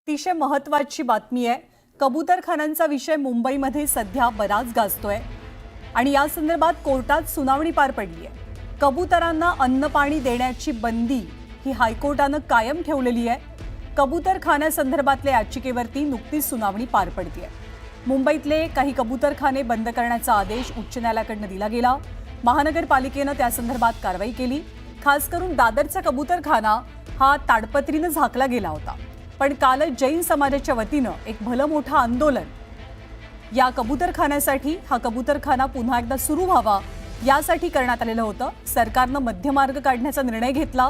अतिशय महत्त्वाची बातमी आहे। कबूतरखानांचा विषय मुंबईमध्ये सध्या बराच गाजतोय आणि या संदर्भात कोर्टात सुनावणी पार पडली आहे। कबूतरांना अन्न पाणी देण्याची बंदी ही हायकोर्टाने कायम ठेवलेली आहे। कबूतरखान्यासंदर्भातल्या याचिकेवरती नुकतीच सुनावणी पार पडली आहे। मुंबईतले काही कबूतरखाने बंद करण्याचा आदेश उच्च न्यायालयाकडून दिला गेला। महानगरपालिकेने त्या संदर्भात कारवाई केली। खास करून दादरचा कबूतरखाना हा ताडपत्रीने झाकला गेला होता, पण काल जैन समाजाच्या वतीने एक भलं मोठं आंदोलन या कबूतरखान्यासाठी, हा कबूतरखाना पुन्हा एकदा सुरू व्हावा यासाठी करण्यात आलेलं होतं। सरकारने मध्यमार्ग काढण्याचा निर्णय घेतला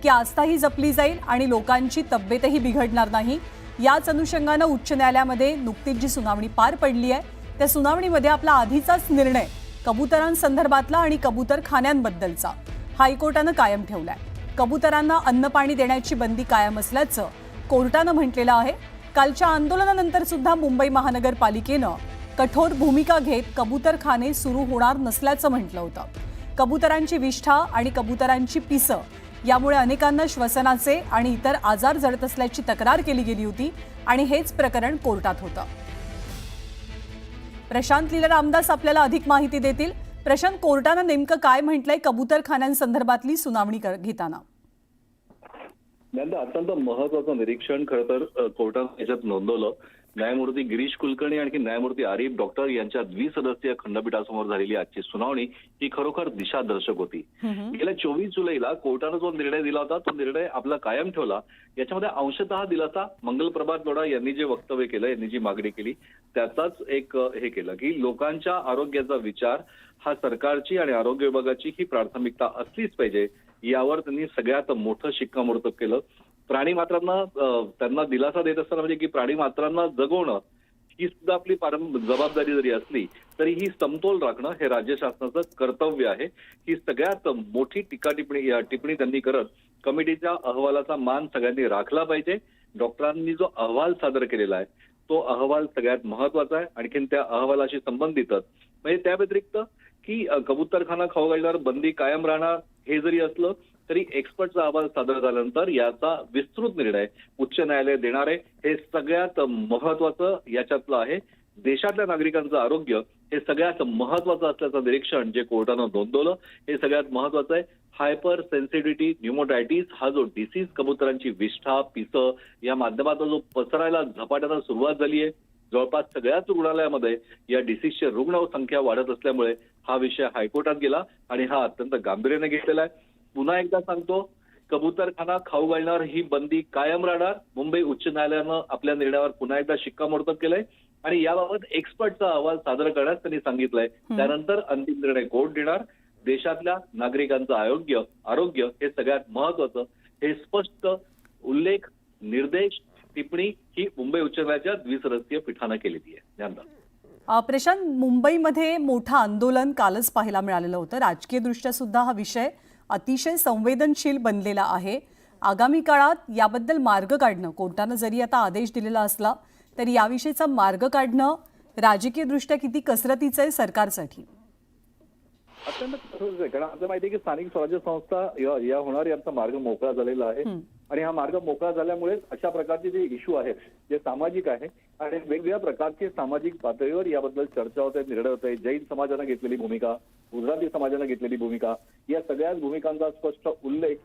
की आस्थाही जपली जाईल आणि लोकांची तब्येतही बिघडणार नाही। याच अनुषंगाने उच्च न्यायालयामध्ये नुकतीच जी सुनावणी पार पडली आहे त्या सुनावणीमध्ये आपला आधीचाच निर्णय कबूतरांसंदर्भातला आणि कबूतरखान्यांबद्दलचा हायकोर्टाने कायम ठेवलाय। कबूतरांना अन्न पाणी देण्याची बंदी कायम असल्याचं कोर्टाने म्हटलेलं आहे। कालच्या आंदोलनानंतर सुद्धा मुंबई महानगरपालिकेने कठोर भूमिका घेत कबूतरखाने सुरू होणार नसल्याचं म्हटलं होतं। कबूतरांची विष्ठा आणि कबूतरांची पिसं यामुळे अनेकांना श्वसनाचे आणि इतर आजार जडत असल्याची तक्रार केली गेली होती आणि हेच प्रकरण कोर्टात होतं। प्रशांत लीला रामदास आपल्याला अधिक माहिती देतील। प्रशांत, कोर्टाने नेमकं काय म्हटलंय कबूतरखान्यांसंदर्भातली सुनावणी घेताना? अत्यंत महत्वाचं निरीक्षण खरं तर कोर्टाने याच्यात नोंदवलं। न्यायमूर्ती गिरीश कुलकर्णी आणि न्यायमूर्ती आरिफ डॉक्टर यांच्या द्विसदस्यीय खंडपीठासमोर झालेली आजची सुनावणी ही खरोखर दिशादर्शक होती। गेल्या 24 जुलैला कोर्टाने जो निर्णय दिला होता तो निर्णय आपला कायम ठेवला। याच्यामध्ये अंशतः दिलासा मंगलप्रभात लोढा यांनी जे वक्तव्य केलं, यांनी जी मागणी केली त्याचाच एक हे केलं की लोकांच्या आरोग्याचा विचार हा सरकारची आणि आरोग्य विभागाची ही प्राथमिकता असलीच पाहिजे, यावर त्यांनी सगळ्यात मोठं शिक्कामोर्तब केलं। प्राणी मात्रांना त्यांना दिलासा देत असताना म्हणजे की प्राणी मात्रांना जगवणं ही सुद्धा आपली जबाबदारी जरी असली तरी ही समतोल राखणं हे राज्य शासनाचं कर्तव्य आहे। ही सगळ्यात मोठी टिप्पणी त्यांनी करत कमिटीच्या अहवालाचा मान सगळ्यांनी राखला पाहिजे। डॉक्टरांनी जो अहवाल सादर केलेला आहे तो अहवाल सगळ्यात महत्वाचा आहे। आणखीन त्या अहवालाशी संबंधितच म्हणजे त्या व्यतिरिक्त की कबूतरखाना खाऊ घालण्यावर बंदी कायम राहणार हे जरी असलं तरी एक्सपर्टचा अहवाल सादर झाल्यानंतर याचा विस्तृत निर्णय उच्च न्यायालय देणार आहे। हे सगळ्यात महत्वाचं याच्यातलं आहे। देशातल्या नागरिकांचं आरोग्य हे सगळ्यात महत्वाचं असल्याचं निरीक्षण जे कोर्टानं नोंदवलं हे सगळ्यात महत्वाचं आहे। हायपर सेन्सिटिव्हिटी न्यूमोटायटिस हा जो डिसीज कबुतरांची विष्ठा पिसं या माध्यमातून जो पसरायला झपाट्यानं सुरुवात झाली आहे, जवळपास सगळ्याच रुग्णालयामध्ये या डिसीजची रुग्ण संख्या वाढत असल्यामुळे हा विषय हायकोर्टात गेला आणि हा अत्यंत गांभीर्याने घेतलेला आहे। पुन्हा एकदा सांगतो, कबूतरखाना खाऊ घालण्यावर ही बंदी कायम राहणार। मुंबई उच्च न्यायालयानं आपल्या निर्णयावर पुन्हा एकदा शिक्कामोर्तब केलंय आणि याबाबत एक्सपर्टचा अहवाल सादर करण्यास त्यांनी सांगितलंय। त्यानंतर अंतिम निर्णय कोर्ट देणार। देशातल्या नागरिकांचं आरोग्य हे सगळ्यात महत्वाचं हे स्पष्ट उल्लेख, निर्देश, टिप्पणी ही मुंबई उच्च न्यायालयाच्या द्विसदस्यीय पीठानं केलेली आहे। प्रशांत, मुंबईमध्ये मोठं आंदोलन कालच पाहायला मिळालेलं होतं। राजकीय दृष्ट्या सुद्धा हा विषय अतिशय संवेदनशील बनलेला आहे। आगामी काळात याबद्दल मार्ग काढणं, कोर्टाने जरी आता आदेश दिलेला असला तरी याविषयीचा मार्ग काढणं राजकीय दृष्ट्या किती कसरतीचं आहे सरकारसाठी? अत्यंत कसरतीचं आहे, कारण आपल्याला माहिती आहे की स्थानिक स्वराज्य संस्था या होणार यांचा मार्ग मोकळा झालेला आहे आणि हा मार्ग मोकळा झाल्यामुळे अशा प्रकारचे जे इश्यू आहेत जे सामाजिक आहे आणि वेगवेगळ्या प्रकारचे सामाजिक पातळीवर याबद्दल चर्चा होत आहे, निर्णय होत आहे। जैन समाजाने घेतलेली भूमिका, गुजराती समाजाने घेतलेली भूमिका, या सगळ्याच भूमिकांचा स्पष्ट उल्लेख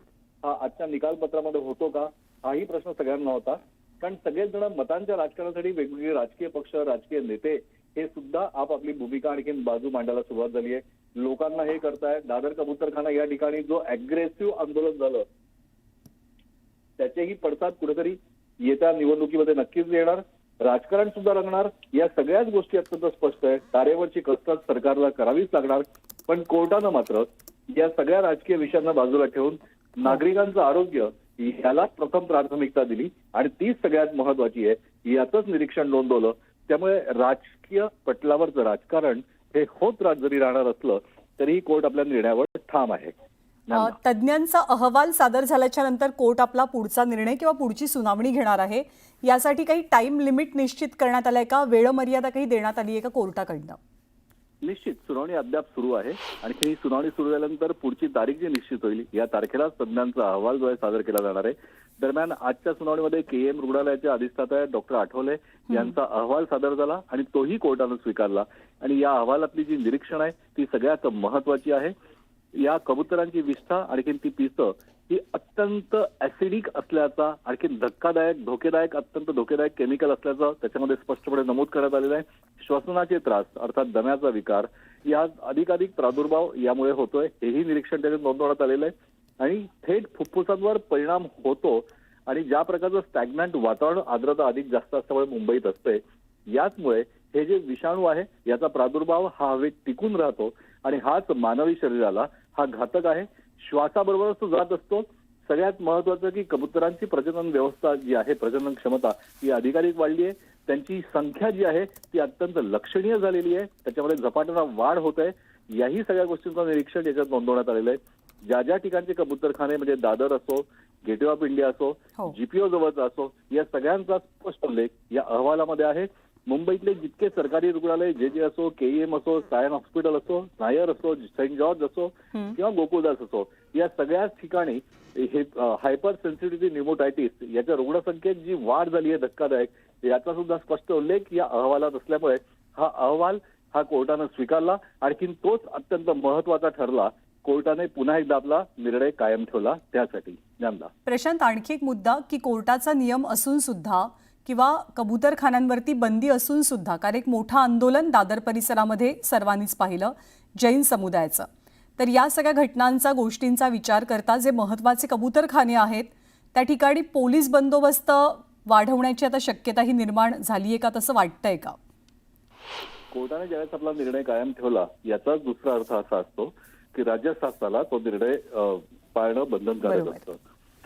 हा आजच्या निकालपत्रामध्ये होतो का हाही प्रश्न सगळ्यांना होता। कारण सगळेच जण मतांच्या राजकारणासाठी वेगवेगळे राजकीय पक्ष, राजकीय नेते हे सुद्धा आपापली भूमिका आणखीन बाजू मांडायला सुरुवात झाली आहे। लोकांना हे करतायत। दादर कबूतरखाना या ठिकाणी जो अग्रेसिव्ह आंदोलन झालं त्याचेही पडसाद कुठेतरी येत्या निवडणुकीमध्ये नक्कीच येणार। राजकारण सुद्धा रंगणार। या सगळ्याच गोष्टी अत्यंत स्पष्ट आहे। तारेवरची कसरत सरकारला करावीच लागणार, पण कोर्टानं मात्र या सगळ्या राजकीय विषयांना बाजूला ठेवून नागरिकांचं आरोग्य यालाच प्रथम प्राथमिकता दिली आणि तीच सगळ्यात महत्वाची आहे याचंच निरीक्षण नोंदवलं। त्यामुळे राजकीय पटलावरचं राजकारण हे होत जरी राहणार असलं तरीही कोर्ट आपल्या निर्णयावर ठाम आहे। तज्ञांचा अहवाल सादर झाल्याच्या नंतर कोर्ट आपला पुढचा निर्णय किंवा पुढची सुनावणी घेणार आहे। यासाठी काही टाइम लिमिट निश्चित करण्यात आलाय का? वेळ मर्यादा काही देण्यात आली आहे का कोर्टाकडनं? निश्चित सुनावणी अद्याप सुरू आहे. आणखी ही सुनावणी सुरू झाल्यानंतर पुढची तारीख जी निश्चित होईल या तारखेला तज्ज्ञांचा अहवाल जो आहे सादर केला जाणार आहे. दरम्यान आजच्या सुनावणीमध्ये केईएम रुग्णालयाचे अधिष्ठाता डॉक्टर आठवले यांचा अहवाल सादर झाला आणि तोही कोर्टानं स्वीकारला. आणि या अहवालातली जी निरीक्षण आहे ती सगळ्यात महत्वाची आहे. या कबुतरांची विष्ठा आणखीन ती पिसं ही अत्यंत ऍसिडिक असल्याचा, आणखी धोकेदायक अत्यंत धोकेदायक केमिकल असल्याचं त्याच्यामध्ये स्पष्टपणे नमूद करण्यात आलेलं आहे. श्वसनाचे त्रास अर्थात दम्याचा विकार या अधिकाधिक प्रादुर्भाव यामुळे होतोय हेही निरीक्षण त्याच्यात नोंदवण्यात आलेलं आहे. आणि थेट फुफ्फुसांवर परिणाम होतो आणि ज्या प्रकारचं स्टॅग्नंट वातावरण आर्द्रता अधिक जास्त असल्यामुळे मुंबईत असते, याचमुळे हे जे विषाणू आहे याचा प्रादुर्भाव हा हवेत टिकून राहतो आणि हाच मानवी शरीराला हा घातक आहे. श्वासाबरोबरच तो जात असतो. सगळ्यात महत्वाचं की कबुतरांची प्रजनन व्यवस्था जी आहे, प्रजनन क्षमता ही अधिकाधिक वाढली आहे. त्यांची संख्या जी आहे ती अत्यंत लक्षणीय झालेली आहे. त्याच्यामध्ये झपाट्यानं वाढ होत आहे. याही सगळ्या गोष्टींचं निरीक्षण याच्यात नोंदवण्यात आलेलं आहे. ज्या ज्या ठिकाणचे कबुतरखाने म्हणजे दादर असो, गेटवे ऑफ इंडिया असो, जीपीओ जवळचा असो, या सगळ्यांचा स्पष्ट उल्लेख या अहवालामध्ये आहे. मुंबईतले जितके सरकारी रुग्णालय जे असो, केईएम असो, सायन हॉस्पिटल असो, नायर असो, सेंट जॉर्ज असो किंवा गोकुळदास असो, या सगळ्याच ठिकाणी हे हायपर सेन्सिटिव्हिटी न्यूमोटायटिस याच्या रुग्णसंख्येत जी वाढ झाली आहे धक्कादायक याचा सुद्धा स्पष्ट उल्लेख या अहवालात असल्यामुळे हा अहवाल हा कोर्टानं स्वीकारला. आणखीन तोच अत्यंत महत्वाचा ठरला. कोर्टाने पुन्हा एकदा आपला निर्णय कायम ठेवला त्यासाठी. ज्ञानदा प्रशांत, आणखी एक मुद्दा की कोर्टाचा नियम असून सुद्धा किंवा कबूतरखान्यांवरती बंदी असून सुद्धा, कारण एक मोठं आंदोलन दादर परिसरामध्ये सर्वांनीच पाहिलं जैन समुदायाचं, तर या सगळ्या घटनांचा गोष्टींचा विचार करता जे महत्त्वाचे कबूतरखाने आहेत त्या ठिकाणी पोलीस बंदोबस्त वाढवण्याची आता शक्यताही निर्माण झाली आहे का, तसं वाटतंय का? कोर्टाने ज्यावेळेस आपला निर्णय कायम ठेवला याचाच दुसरा अर्थ असा असतो की राज्य शासनाला तो निर्णय पाळणं बंधनकारक असतं.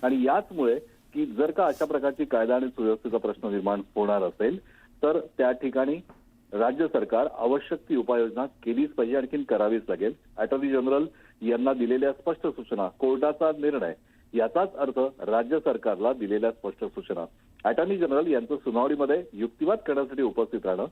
आणि याचमुळे की जर का अशा प्रकारची कायदा आणि सुव्यवस्थेचा प्रश्न निर्माण होणार असेल तर त्या ठिकाणी राज्य सरकार आवश्यक ती उपाययोजना केलीच पाहिजे, आणखीन करावीच लागेल. अटॉर्नी जनरल यांना दिलेल्या स्पष्ट सूचना, कोर्टाचा निर्णय याचाच अर्थ राज्य सरकारला दिलेल्या स्पष्ट सूचना. अटॉर्नी जनरल यांचं सुनावणीमध्ये युक्तिवाद करण्यासाठी उपस्थित राहणं,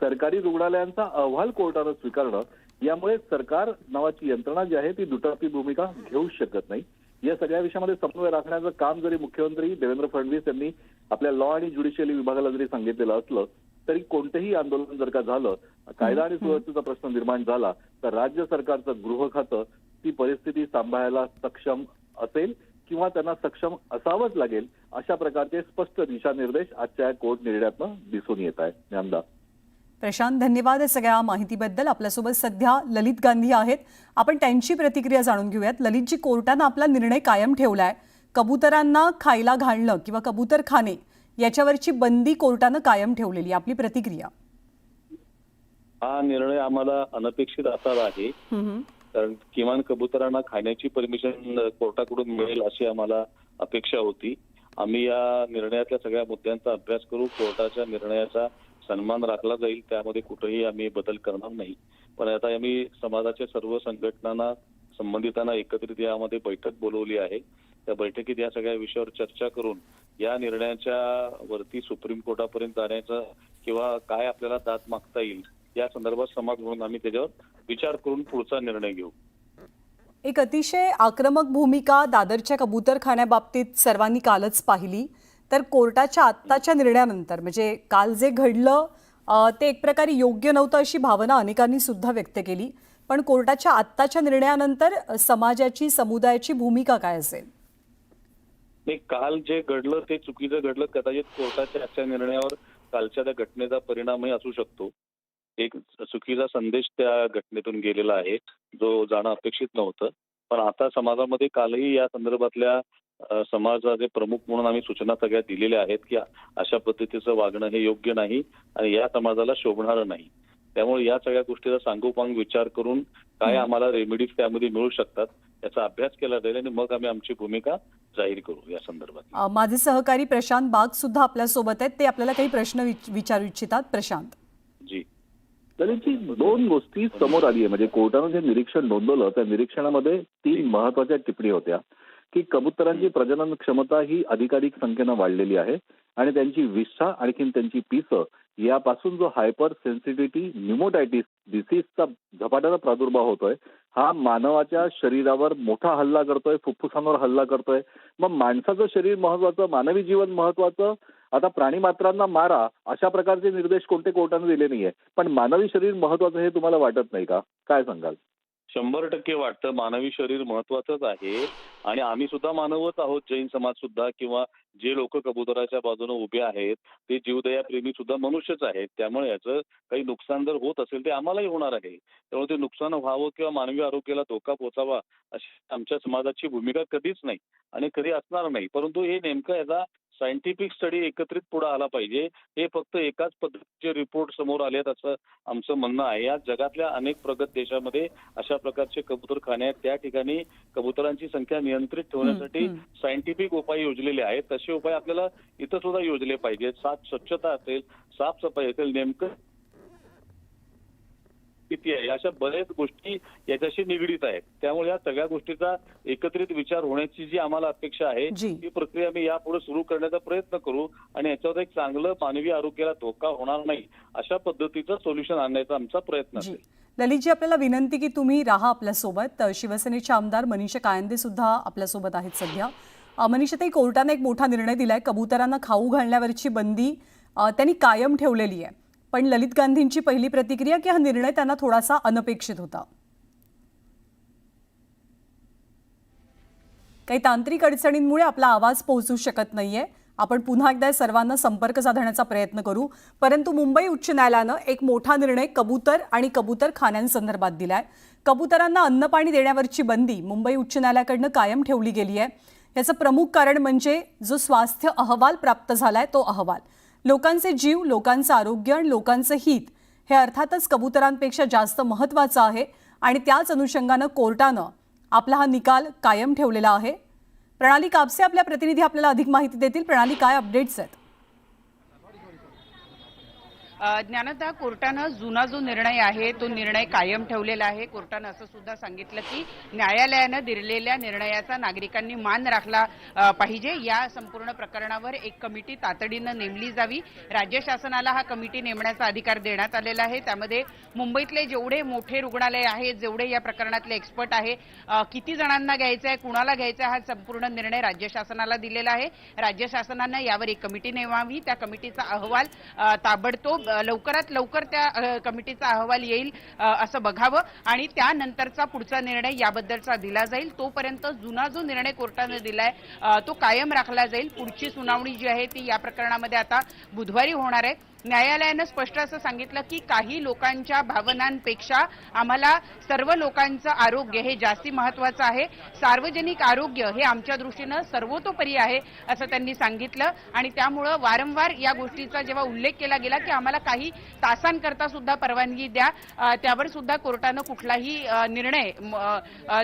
सरकारी रुग्णालयांचा अहवाल कोर्टानं स्वीकारणं, यामुळे सरकार नावाची यंत्रणा जी आहे ती दुटप्पी भूमिका घेऊ शकत नाही. या सगळ्या विषयामध्ये समन्वय राखण्याचं काम जरी मुख्यमंत्री देवेंद्र फडणवीस यांनी आपल्या लॉ आणि ज्युडिशियली विभागाला जरी सांगितलेलं असलं तरी कोणतेही आंदोलन जर का झालं, कायदा आणि सुव्यवस्थेचा प्रश्न निर्माण झाला तर राज्य सरकारचं गृह खातं ती परिस्थिती सांभाळायला सक्षम असेल किंवा त्यांना सक्षम असावंच लागेल. अशा प्रकारचे स्पष्ट दिशानिर्देश आजच्या कोर्ट निर्णयातनं दिसून येत आहे. ज्ञानदा. प्रशांत, धन्यवाद या सगळ्या माहितीबद्दल. आपल्यासोबत सध्या ललित गांधी आहेत, आपण त्यांची प्रतिक्रिया जाणून घेऊयात. ललितजी, कोर्टानं आपला निर्णय कायम ठेवलाय. कबुतरांना खायला घालणं किंवा कबूतरखाने याच्यावरची बंदी कोर्टानं कायम ठेवलेली, आपली प्रतिक्रिया? हा निर्णय आम्हाला अनपेक्षित असा आहे, कारण किमान कबुतरांना खाण्याची परमिशन कोर्टाकडून मिळेल अशी आम्हाला अपेक्षा होती. आम्ही या निर्णयातल्या सगळ्या मुद्द्यांचा अभ्यास करू. कोर्टाच्या निर्णयाचा सन्मान राखला जाईल, त्यामध्ये कुठेही आम्ही बदल करणार नाही. पण आता आम्ही समाजाच्या सर्व संघटनांना, संबंधितांना एकत्रित यामध्ये बैठक बोलवली आहे. त्या बैठकीत या सगळ्या विषयावर चर्चा करून या निर्णयाच्या वरती सुप्रीम कोर्टापर्यंत जाण्याचा किंवा काय आपल्याला दाद मागता येईल या संदर्भात समाज म्हणून आम्ही त्याच्यावर विचार करून पुढचा निर्णय घेऊ. एक अतिशय आक्रमक भूमिका दादरच्या कबूतरखान्याबाबतीत सर्वांनी कालच पाहिली. तर कोर्टाच्या आत्ताच्या निर्णयानंतर, म्हणजे काल जे घडलं ते एक प्रकारे योग्य नव्हतं अशी भावना अनेकांनी सुद्धा व्यक्त केली, पण कोर्टाच्या आत्ताच्या निर्णयानंतर समाजाची, समुदायाची भूमिका काय असेल? नाही, काल जे घडलं ते चुकीचं घडलं. कदाचित कोर्टाच्या आजच्या निर्णयावर कालच्या त्या घटनेचा परिणामही असू शकतो. एक चुकीचा संदेश त्या घटनेतून गेलेला आहे जो जाणं अपेक्षित नव्हतं. पण आता समाजामध्ये कालही या संदर्भातल्या समाजाचे प्रमुख म्हणून आम्ही सूचना सगळ्या दिलेल्या आहेत की अशा पद्धतीचं वागणं हे योग्य नाही आणि या समाजाला शोभणारं नाही. त्यामुळे या सगळ्या गोष्टीचा सांगोपांग विचार करून काय आम्हाला रेमेडीज त्यामध्ये मिळू शकतात याचा अभ्यास केला जाईल आणि मग आम्ही आमची भूमिका जाहीर करू या संदर्भात. माझे सहकारी प्रशांत बाग सुद्धा आपल्या सोबत आहेत, ते आपल्याला काही प्रश्न विचारू इच्छितात. प्रशांत जी. तरीची दोन गोष्टी समोर आली आहे. म्हणजे कोर्टानं जे निरीक्षण नोंदवलं त्या निरीक्षणामध्ये 3 महत्वाच्या टिप्पणी होत्या की कबुतरांची प्रजनन क्षमता ही अधिकाधिक संख्येनं वाढलेली आहे आणि त्यांची विष्ठा आणखीन त्यांची पिसं यापासून जो हायपर सेन्सिटिव्हिटी न्यूमोटायटिस डिसीजचा झपाट्याने प्रादुर्भाव होतोय, हा मानवाच्या शरीरावर मोठा हल्ला करतोय, फुफ्फुसांवर हल्ला करतोय. मग माणसाचं शरीर महत्वाचं, मानवी जीवन महत्वाचं. आता प्राणीमात्रांना मारा अशा प्रकारचे निर्देश कोणते कोर्टाने दिले नाहीये, पण मानवी शरीर महत्वाचं हे तुम्हाला वाटत नाही का? काय सांगाल? 100% वाटतं. मानवी शरीर महत्वाचंच आहे आणि आम्ही सुद्धा मानवच आहोत. जैन समाज सुद्धा किंवा जे लोक कबुतराच्या बाजूने उभे आहेत ते जीवदयाप्रेमी सुद्धा मनुष्यच आहेत. त्यामुळे याचं काही नुकसान जर होत असेल ते आम्हालाही होणार आहे. त्यामुळे ते नुकसान व्हावं किंवा मानवी आरोग्याला धोका पोचावा अशी आमच्या समाजाची भूमिका कधीच नाही आणि कधी असणार नाही. परंतु हे नेमकं याचा सायंटिफिक स्टडी एकत्रित पुढे आला पाहिजे. हे फक्त एकाच पद्धतीचे रिपोर्ट समोर आलेत असं आमचं म्हणणं आहे. या जगातल्या अनेक प्रगत देशामध्ये अशा प्रकारचे कबूतरखाने आहेत. त्या ठिकाणी कबुतरांची संख्या नियंत्रित ठेवण्यासाठी सायंटिफिक उपाय योजलेले आहेत. तसे उपाय आपल्याला इथं सुद्धा योजले पाहिजेत. स्वच्छता असेल, साफसफाई असेल, नेमकं किती आहे अशा बऱ्याच गोष्टी याच्याशी निगडीत आहेत. त्यामुळे या सगळ्या गोष्टीचा एकत्रित विचार होण्याची जी आम्हाला अपेक्षा आहे ती प्रक्रिया मी यापुढे सुरू करण्याचा प्रयत्न करू आणि याच्यावर एक चांगलं मानवी आरोग्याला धोका होणार नाही अशा पद्धतीचं सोल्युशन आणण्याचा आमचा प्रयत्न असेल. ललितजी, आपल्याला विनंती की तुम्ही राहा आपल्यासोबत. शिवसेनेचे आमदार मनीषा कायंदे सुद्धा आपल्यासोबत आहेत सध्या. मनीषाताई, कोर्टाने एक मोठा निर्णय दिलाय. कबुतरांना खाऊ घालण्यावरची बंदी त्यांनी कायम ठेवलेली आहे. पण ललित गांधींची पहिली प्रतिक्रिया की हा निर्णय त्यांना थोडासा अनपेक्षित होता. काही तांत्रिक अडचणींमुळे आपला आवाज पोहोचू शकत नाहीये. आपण पुन्हा एकदा सर्वांना संपर्क साधण्याचा प्रयत्न करू. परंतु मुंबई उच्च न्यायालयानं एक मोठा निर्णय कबूतर आणि कबूतर खाण्यांसंदर्भात दिलाय. कबुतरांना अन्नपाणी देण्यावरची बंदी मुंबई उच्च न्यायालयाकडनं कायम ठेवली गेली आहे. याचं प्रमुख कारण म्हणजे जो स्वास्थ्य अहवाल प्राप्त झालाय तो अहवाल. लोकांचे जीव, लोकांचं आरोग्य आणि लोकांचं हित हे अर्थातच कबुतरांपेक्षा जास्त महत्त्वाचं आहे आणि त्याच अनुषंगानं कोर्टानं आपला हा निकाल कायम ठेवलेला आहे. प्रणाली कापसे आपल्या प्रतिनिधी आपल्याला अधिक माहिती देतील. प्रणाली, काय अपडेट्स आहेत? ज्ञानदा, कोर्टानं जुना जो निर्णय आहे तो निर्णय कायम ठेवलेला आहे. कोर्टानं असं सुद्धा सांगितलं की न्यायालयानं दिलेल्या निर्णयाचा नागरिकांनी मान राखला पाहिजे. या संपूर्ण प्रकरणावर एक कमिटी तातडीनं नेमली जावी. राज्य शासनाला हा कमिटी नेमण्याचा अधिकार देण्यात आलेला आहे. त्यामध्ये मुंबईतले जेवढे मोठे रुग्णालय आहेत, जेवढे या प्रकरणातले एक्सपर्ट आहे, किती जणांना घ्यायचं आहे, कुणाला घ्यायचं आहे, हा संपूर्ण निर्णय राज्य शासनाला दिलेला आहे. राज्य शासनानं यावर एक कमिटी नेमावी. त्या कमिटीचा अहवाल ताबडतोब लवकरात लवकर त्या कमिटीचा अहवाल येईल असं बघावं आणि त्यानंतरचा पुढचा निर्णय याबद्दलचा दिला जाईल. तोपर्यंत जुना जो निर्णय कोर्टाने दिलाय तो कायम राखला जाईल. पुढची सुनावणी जी आहे ती या प्रकरणामध्ये आता बुधवारी होणार आहे. न्यायालयानं स्पष्ट असं सांगितलं की काही लोकांच्या भावनांपेक्षा आम्हाला सर्व लोकांचं आरोग्य हे जास्ती महत्वाचं आहे. सार्वजनिक आरोग्य हे आमच्या दृष्टीनं सर्वतोपरी आहे असं त्यांनी सांगितलं आणि त्यामुळं वारंवार या गोष्टीचा जेव्हा उल्लेख केला गेला की आम्हाला काही तासांकरता सुद्धा परवानगी द्या, त्यावर सुद्धा कोर्टानं कुठलाही निर्णय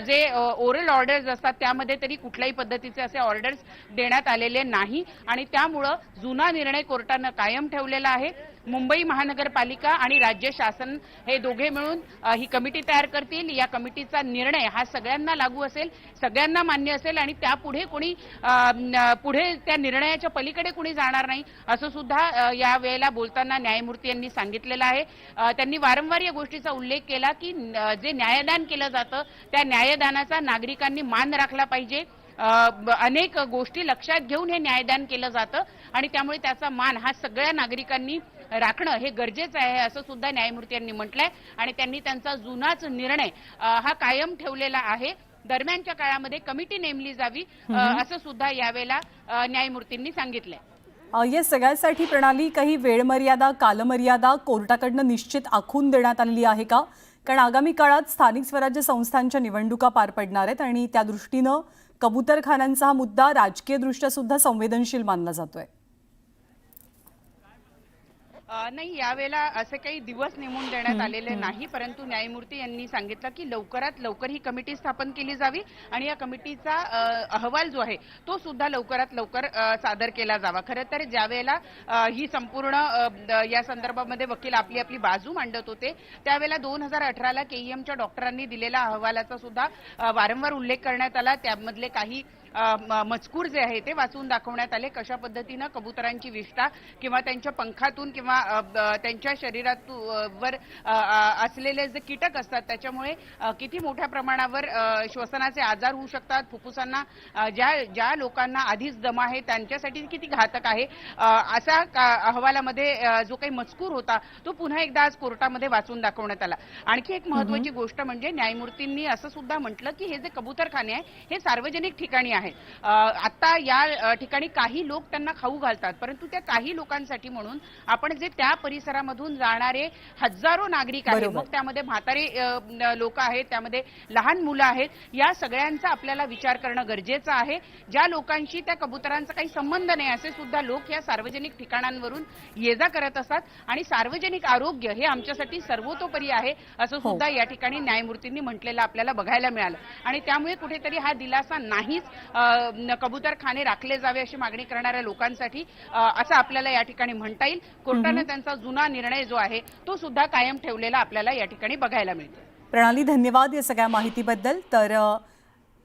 जे ओरल ऑर्डर्स असतात त्यामध्ये तरी कुठल्याही पद्धतीचे असे ऑर्डर्स देण्यात आलेले नाही आणि त्यामुळं जुना निर्णय कोर्टानं कायम ठेवलेला आहे. मुंबई महानगरपालिका आणि राज्य शासन हे दोघे मिळून ही कमिटी तयार करतील. या कमिटीचा निर्णय हा सगळ्यांना लागू असेल, सगळ्यांना मान्य असेल आणि त्यापुढे कोणी पुढे त्या निर्णयाच्या पलीकडे कोणी जाणार नाही असं सुद्धा या वेळेला बोलताना न्यायमूर्ती यांनी सांगितलेलं आहे. त्यांनी वारंवार या गोष्टीचा उल्लेख केला की जे न्यायदान केलं जातं त्या न्यायदानाचा नागरिकांनी मान राखला पाहिजे. अनेक गोष्टी लक्षात घेऊन हे न्यायदान केलं जातं आणि त्यामुळे त्याचा मान हा सगळ्या नागरिकांनी राखणं हे गरजेचं आहे असं सुद्धा न्यायमूर्ती यांनी म्हटलंय आणि त्यांनी त्यांचा जुनाच निर्णय हा कायम ठेवलेला आहे. दरम्यानच्या काळामध्ये कमिटी नेमली जावी असं सुद्धा यावेळेला न्यायमूर्तींनी सांगितलंय. या सगळ्यासाठी प्रणाली काही वेळ मर्यादा, कालमर्यादा कोर्टाकडनं निश्चित आखून देण्यात आलेली आहे का? कारण आगामी काळात स्थानिक स्वराज्य संस्थांच्या निवडणुका पार पडणार आहेत आणि त्या दृष्टीनं कबूतरखान्यांचा हा मुद्दा राजकीयदृष्ट्या सुद्धा संवेदनशील मानला जातोय. नाही, यावेळेला असे काही दिवस नेमून देण्यात आलेले नाही, परंतु न्यायमूर्ती यांनी सांगितलं की लवकरात लवकर ही कमिटी स्थापन केली जावी आणि या कमिटीचा अहवाल जो आहे तो सुद्धा लवकरात लवकर सादर केला जावा. खरं तर ज्या वेळेला ही संपूर्ण या संदर्भामध्ये वकील आपली आपली बाजू मांडत होते त्यावेळेला 2018ला केईएमच्या डॉक्टरांनी दिलेल्या अहवालाचा सुद्धा वारंवार उल्लेख करण्यात आला. त्यामधले काही मजकूर जे आहे ते वाचून दाखवण्यात आले. कशा पद्धतीनं कबुतरांची विष्ठा किंवा त्यांच्या पंखातून किंवा त्यांच्या शरीरात वर असलेले जे कीटक असतात त्याच्यामुळे किती मोठ्या प्रमाणावर श्वसनाचे आजार होऊ शकतात. फुफ्फुसांना ज्या लोकांना आधीच दमा आहे त्यांच्यासाठी किती घातक आहे असा अहवालामध्ये जो काही मजकूर होता तो पुन्हा एकदा आज कोर्टामध्ये वाचून दाखवण्यात आला. आणखी एक महत्वाची गोष्ट म्हणजे न्यायमूर्तींनी असं सुद्धा म्हटलं की हे जे कबूतरखाने आहे हे सार्वजनिक ठिकाणी आहे. आता या ठिकाणी काही लोक त्यांना खाऊ घालतात, परंतु त्या काही लोकांसाठी म्हणून आपण जे त्या परिसरामधून जाणारे हजारो नागरिक आहेत, मग त्यामध्ये म्हातारे लोक आहेत, त्यामध्ये लहान मुलं आहेत, या सगळ्यांचा आपल्याला विचार करणं गरजेचं आहे. ज्या लोकांशी त्या कबुतरांचा काही संबंध नाही असे सुद्धा लोक या सार्वजनिक ठिकाणांवरून ये जा करत असतात आणि सार्वजनिक आरोग्य हे आमच्यासाठी सर्वतोपरी आहे असं सुद्धा या ठिकाणी न्यायमूर्तींनी म्हटलेलं आपल्याला बघायला मिळालं. आणि त्यामुळे कुठेतरी हा दिलासा नाहीच कबूतरखाने राखले जावे अशी मागणी करणाऱ्या लोकांसाठी असं आपल्याला या ठिकाणी म्हणता येईल. कोर्टाने त्यांचा जुना निर्णय जो आहे तो सुद्धा कायम ठेवलेला आपल्याला या ठिकाणी बघायला मिळतो. प्रणाली, धन्यवाद या सगळ्या माहितीबद्दल. तर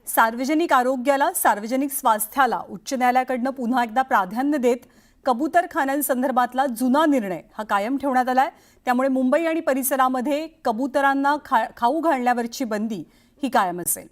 सार्वजनिक आरोग्याला, सार्वजनिक स्वास्थ्याला उच्च न्यायालयाकडनं पुन्हा एकदा प्राधान्य देत कबूतरखान्यांसंदर्भातला जुना निर्णय हा कायम ठेवण्यात आलाय. त्यामुळे मुंबई आणि परिसरामध्ये कबुतरांना खाऊ घालण्यावरची बंदी ही कायम असेल.